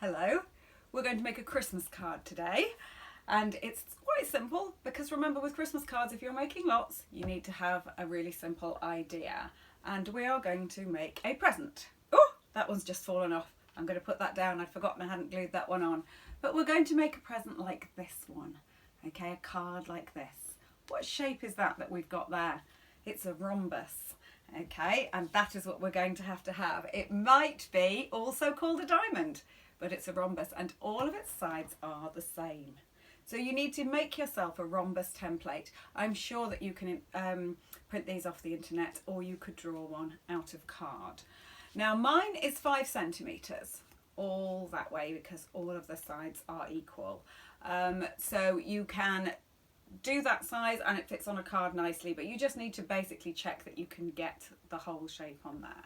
Hello, we're going to make a Christmas card today, and it's quite simple because remember, with Christmas cards, if you're making lots, you need to have a really simple idea, and we are going to make a present. Oh, that one's just fallen off. I'm going to put that down. I'd forgotten I hadn't glued that one on, but we're going to make a present like this one. Okay, a card like this. What shape is that we've got there? It's a rhombus. Okay, and that is what we're going to have. It might be also called a diamond, but it's a rhombus and all of its sides are the same. So you need to make yourself a rhombus template. I'm sure that you can print these off the internet, or you could draw one out of card. Now mine is 5 centimetres all that way because all of the sides are equal. So you can do that size and it fits on a card nicely, but you just need to basically check that you can get the whole shape on there.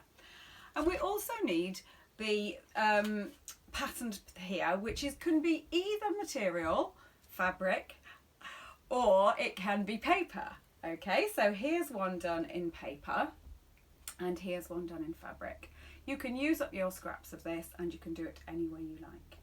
And we also need the pattern here, which can be either material, fabric, or it can be paper. Okay, so here's one done in paper and here's one done in fabric. You can use up your scraps of this and you can do it any way you like.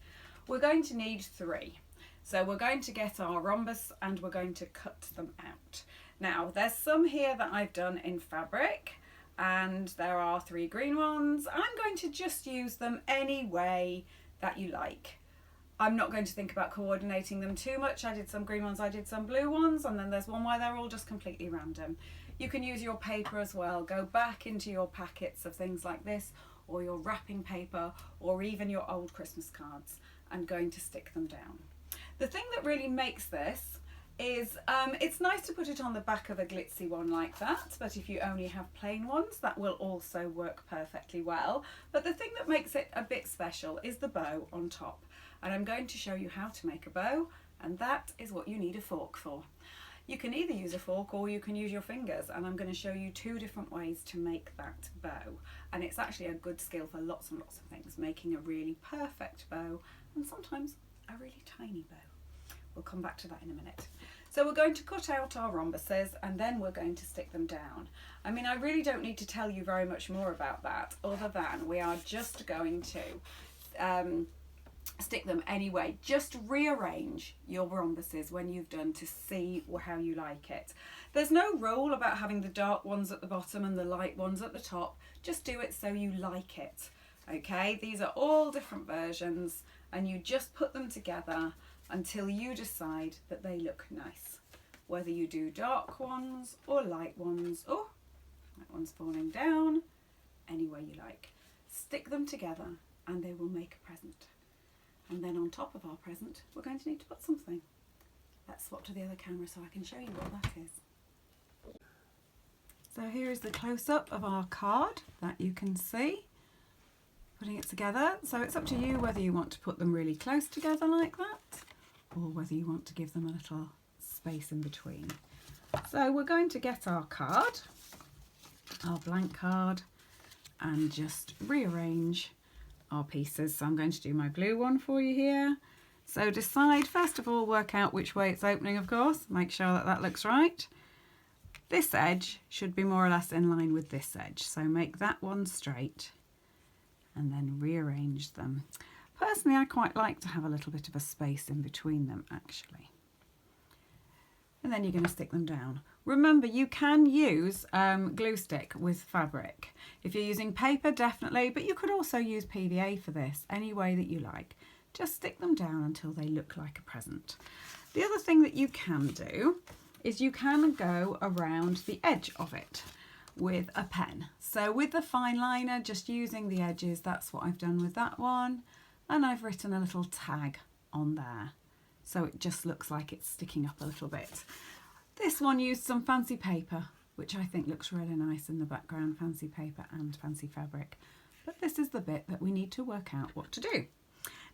We're going to need 3. So we're going to get our rhombus and we're going to cut them out. Now there's some here that I've done in fabric and there are 3 green ones. I'm going to just use them any way that you like. I'm not going to think about coordinating them too much. I did some green ones, I did some blue ones, and then there's one where they're all just completely random. You can use your paper as well. Go back into your packets of things like this, or your wrapping paper, or even your old Christmas cards, and going to stick them down. The thing that really makes this is it's nice to put it on the back of a glitzy one like that, but if you only have plain ones, that will also work perfectly well. But the thing that makes it a bit special is the bow on top, and I'm going to show you how to make a bow, and that is what you need a fork for. You can either use a fork or you can use your fingers, and I'm going to show you 2 different ways to make that bow, and it's actually a good skill for lots and lots of things, making a really perfect bow and sometimes a really tiny bow. We'll come back to that in a minute. So we're going to cut out our rhombuses and then we're going to stick them down. I mean, I really don't need to tell you very much more about that other than we are just going to stick them anyway. Just rearrange your rhombuses when you've done to see how you like it. There's no rule about having the dark ones at the bottom and the light ones at the top. Just do it so you like it. Okay, these are all different versions and you just put them together until you decide that they look nice. Whether you do dark ones or light ones, oh, that one's falling down, any way you like. Stick them together and they will make a present. And then on top of our present, we're going to need to put something. Let's swap to the other camera so I can show you what that is. So here is the close-up of our card that you can see. Putting it together, so it's up to you whether you want to put them really close together like that or whether you want to give them a little space in between. So we're going to get our card, our blank card, and just rearrange our pieces. So I'm going to do my blue one for you here. So decide, first of all, work out which way it's opening, of course, make sure that that looks right. This edge should be more or less in line with this edge, so make that one straight and then rearrange them. Personally, I quite like to have a little bit of a space in between them actually. And then you're going to stick them down. Remember, you can use glue stick with fabric. If you're using paper, definitely, but you could also use PVA for this, any way that you like. Just stick them down until they look like a present. The other thing that you can do is you can go around the edge of it with a pen. So with the fine liner, just using the edges, that's what I've done with that one. And I've written a little tag on there. So it just looks like it's sticking up a little bit. This one used some fancy paper, which I think looks really nice in the background, fancy paper and fancy fabric. But this is the bit that we need to work out what to do.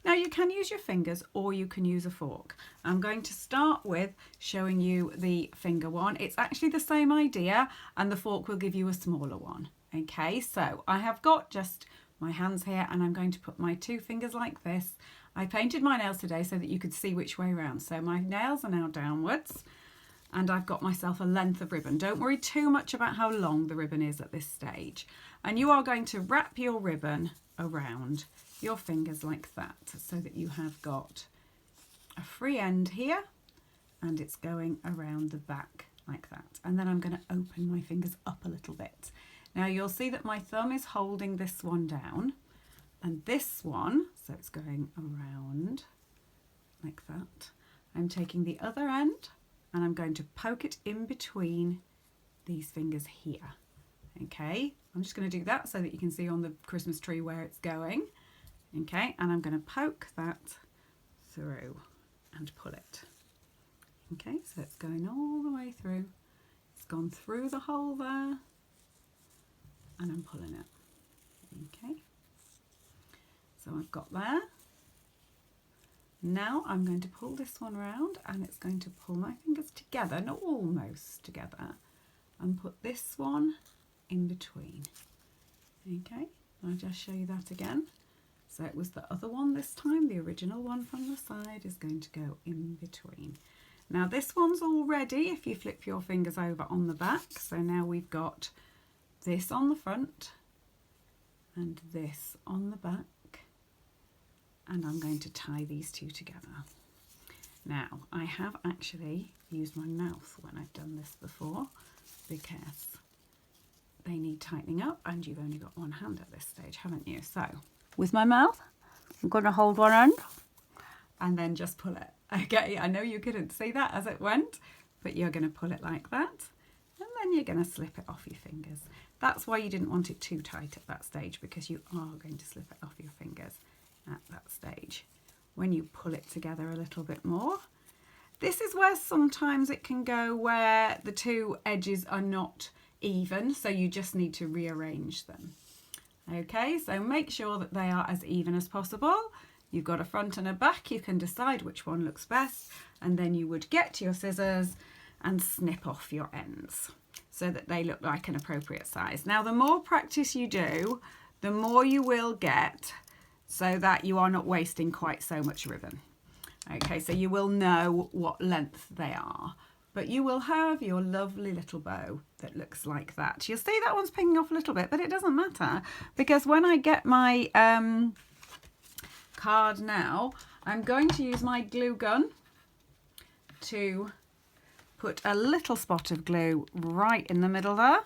Now you can use your fingers or you can use a fork. I'm going to start with showing you the finger one. It's actually the same idea and the fork will give you a smaller one. Okay, so I have got just my hands here and I'm going to put my 2 fingers like this. I painted my nails today so that you could see which way around. So my nails are now downwards and I've got myself a length of ribbon. Don't worry too much about how long the ribbon is at this stage. And you are going to wrap your ribbon around your fingers like that, so that you have got a free end here and it's going around the back like that. And then I'm going to open my fingers up a little bit. Now you'll see that my thumb is holding this one down, and this one, so it's going around like that. I'm taking the other end and I'm going to poke it in between these fingers here. Okay, I'm just going to do that so that you can see on the Christmas tree where it's going. Okay, and I'm going to poke that through and pull it. Okay, so it's going all the way through. It's gone through the hole there, and I'm pulling it. Okay, so I've got there. Now I'm going to pull this one round, and it's going to pull my fingers together, not almost together, and put this one in between. Okay, I'll just show you that again. So it was the other one this time, the original one from the side is going to go in between. Now this one's all ready if you flip your fingers over on the back. So now we've got this on the front and this on the back, and I'm going to tie these two together. Now I have actually used my mouth when I've done this before because they need tightening up, and you've only got one hand at this stage, haven't you? So with my mouth, I'm going to hold one end and then just pull it. Okay, I know you couldn't see that as it went, but you're going to pull it like that, and then you're going to slip it off your fingers. That's why you didn't want it too tight at that stage, because you are going to slip it off your fingers at that stage. When you pull it together a little bit more, this is where sometimes it can go where the two edges are not even, so you just need to rearrange them. Okay, so make sure that they are as even as possible. You've got a front and a back, you can decide which one looks best, and then you would get your scissors and snip off your ends so that they look like an appropriate size. Now the more practice you do, the more you will get, so that you are not wasting quite so much ribbon. Okay, so you will know what length they are, but you will have your lovely little bow that looks like that. You'll see that one's pinging off a little bit, but it doesn't matter, because when I get my card now, I'm going to use my glue gun to put a little spot of glue right in the middle there,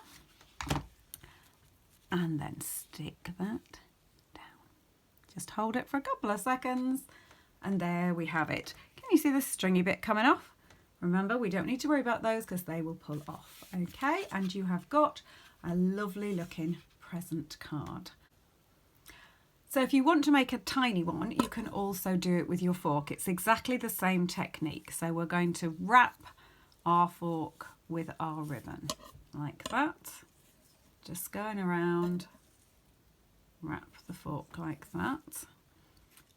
and then stick that down. Just hold it for a couple of seconds, and there we have it. Can you see the stringy bit coming off? Remember, we don't need to worry about those because they will pull off. Okay, and you have got a lovely looking present card. So if you want to make a tiny one, you can also do it with your fork. It's exactly the same technique. So we're going to wrap our fork with our ribbon like that. Just going around, wrap the fork like that.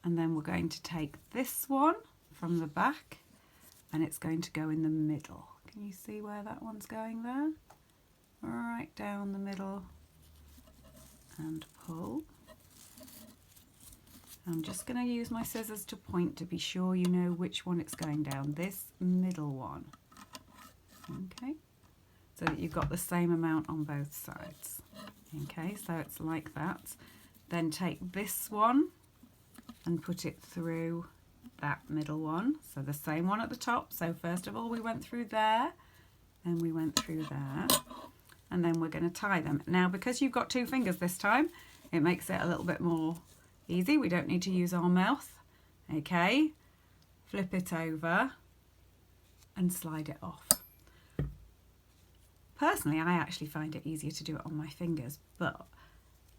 And then we're going to take this one from the back, and it's going to go in the middle. Can you see where that one's going there? Right down the middle, and pull. I'm just going to use my scissors to point to be sure you know which one it's going down, this middle one. Okay, so that you've got the same amount on both sides. Okay, so it's like that. Then take this one and put it through that middle one, so the same one at the top. So first of all we went through there, then we went through there, and then we're going to tie them. Now because you've got two fingers this time, it makes it a little bit more easy. We don't need to use our mouth. Okay, flip it over and slide it off. Personally, I actually find it easier to do it on my fingers, but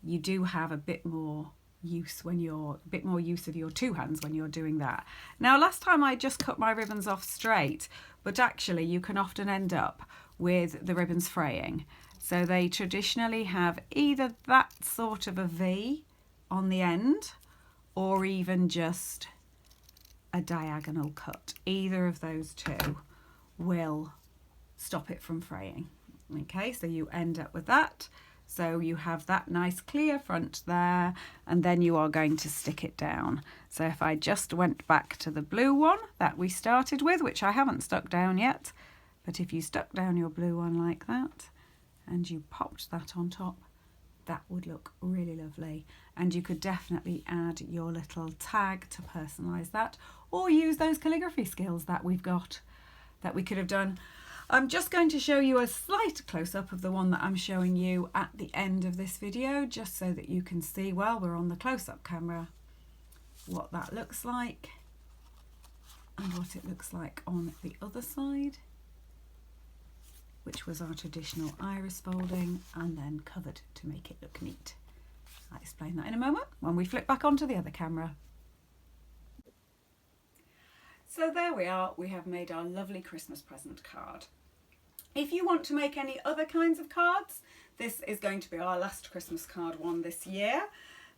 you do have a bit more use when you're use of your two hands when you're doing that. Now last time I just cut my ribbons off straight, but actually you can often end up with the ribbons fraying. So they traditionally have either that sort of a V on the end, or even just a diagonal cut. Either of those two will stop it from fraying. Okay, so you end up with that. So you have that nice clear front there, and then you are going to stick it down. So if I just went back to the blue one that we started with, which I haven't stuck down yet, but if you stuck down your blue one like that and you popped that on top, that would look really lovely. and you could definitely add your little tag to personalise that, or use those calligraphy skills that we've got that we could have done. I'm just going to show you a slight close-up of the one that I'm showing you at the end of this video, just so that you can see while we're on the close-up camera what that looks like and what it looks like on the other side, which was our traditional iris folding and then covered to make it look neat. I'll explain that in a moment when we flip back onto the other camera. So there we are, we have made our lovely Christmas present card. If you want to make any other kinds of cards, this is going to be our last Christmas card one this year.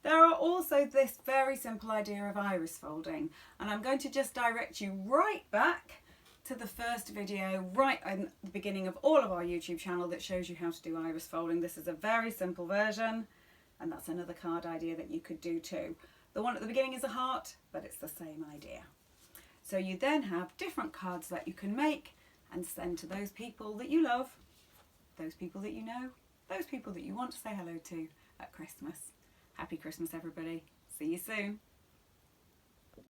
There are also this very simple idea of iris folding, and I'm going to just direct you right back to the first video right in the beginning of all of our YouTube channel that shows you how to do iris folding. This is a very simple version, and that's another card idea that you could do too. The one at the beginning is a heart, but it's the same idea. So you then have different cards that you can make and send to those people that you love, those people that you know, those people that you want to say hello to at Christmas. Happy Christmas, everybody. See you soon.